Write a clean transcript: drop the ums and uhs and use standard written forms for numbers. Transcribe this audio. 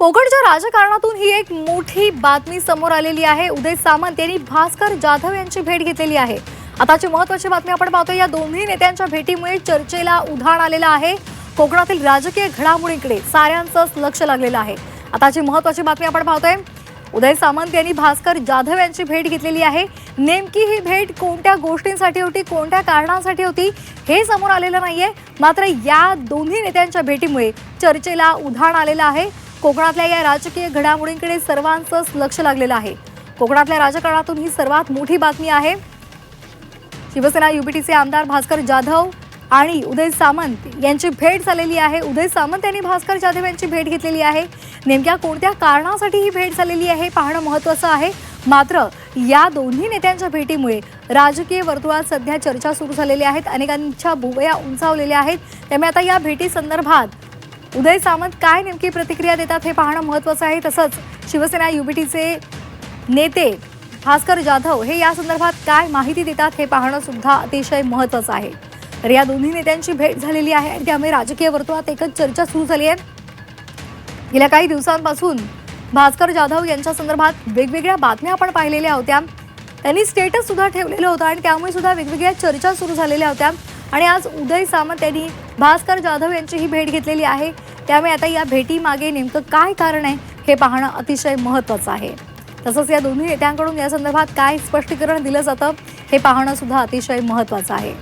कोकणच्या राजकारणातून ही एक मोठी बातमी समोर आलेली आहे। उदय सामंत यांनी भास्कर जाधव यांची भेट घेतलेली आहे। आताची महत्त्वाची बातमी आपण पाहतोय। या दोन्ही नेत्यांच्या भेटीमुळे चर्चेला उधाण आलेलं आहे। कोकणातील राजकीय घडामोडींकडे साऱ्यांचंच लक्ष लागलेलं आहे। आताची महत्त्वाची बातमी आपण पाहतोय। उदय सामंत यांनी भास्कर जाधव यांची भेट घेतलेली आहे। नेमकी ही भेट कोणत्या गोष्टींसाठी होती, कोणत्या कारणांसाठी होती हे समोर आलेलं नाहीये। मात्र या दोन्ही नेत्यांच्या भेटीमुळे चर्चेला उधाण आलेलं आहे। कोकणातल्या या राजकीय घडामोडींकडे सर्वांचंच लक्ष लागलेलं आहे। कोकणातल्या राजकारणातून ही सर्वात मोठी बातमी आहे। शिवसेना युबीटीचे आमदार भास्कर जाधव आणि उदय सामंत यांची भेट झालेली आहे। उदय सामंत यांनी भास्कर जाधव यांची भेट घेतलेली आहे। नेमक्या कोणत्या कारणासाठी ही भेट झालेली आहे पाहणं महत्त्वाचं आहे। मात्र या दोन्ही नेत्यांच्या भेटीमुळे राजकीय वर्तुळात सध्या चर्चा सुरू झालेली आहेत। अनेकांच्या भुवया उंचावलेल्या आहेत। त्यामुळे आता या भेटी संदर्भात उदय सामंत काय नेमकी प्रतिक्रिया देतात हे पाहणं महत्त्वाचं आहे। तसंच शिवसेना युबीटीचे नेते भास्कर जाधव हे या संदर्भात काय माहिती देतात हे पाहणं सुद्धा अतिशय महत्त्वाचं आहे। तर या दोन्ही नेत्यांची भेट झालेली आहे आणि त्यामुळे राजकीय वर्तुळात एकच चर्चा सुरू झाली आहे। गेल्या काही दिवसांपासून भास्कर जाधव यांच्या संदर्भात वेगवेगळ्या बातम्या आपण पाहिलेल्या होत्या। त्यांनी स्टेटस सुद्धा ठेवलेलं होतं आणि त्यामुळे सुद्धा वेगवेगळ्या चर्चा सुरू झालेल्या होत्या। आणि आज उदय सामंत यांनी भास्कर जाधव यांची ही भेट घेतलेली आहे। त्यामुळे आता या भेटीमागे नेमकं काय कारण आहे हे पाहणं अतिशय महत्त्वाचं आहे। तसंच या दोन्ही नेत्यांकडून या संदर्भात काय स्पष्टीकरण दिलं जातं हे पाहणं सुद्धा अतिशय महत्त्वाचं आहे।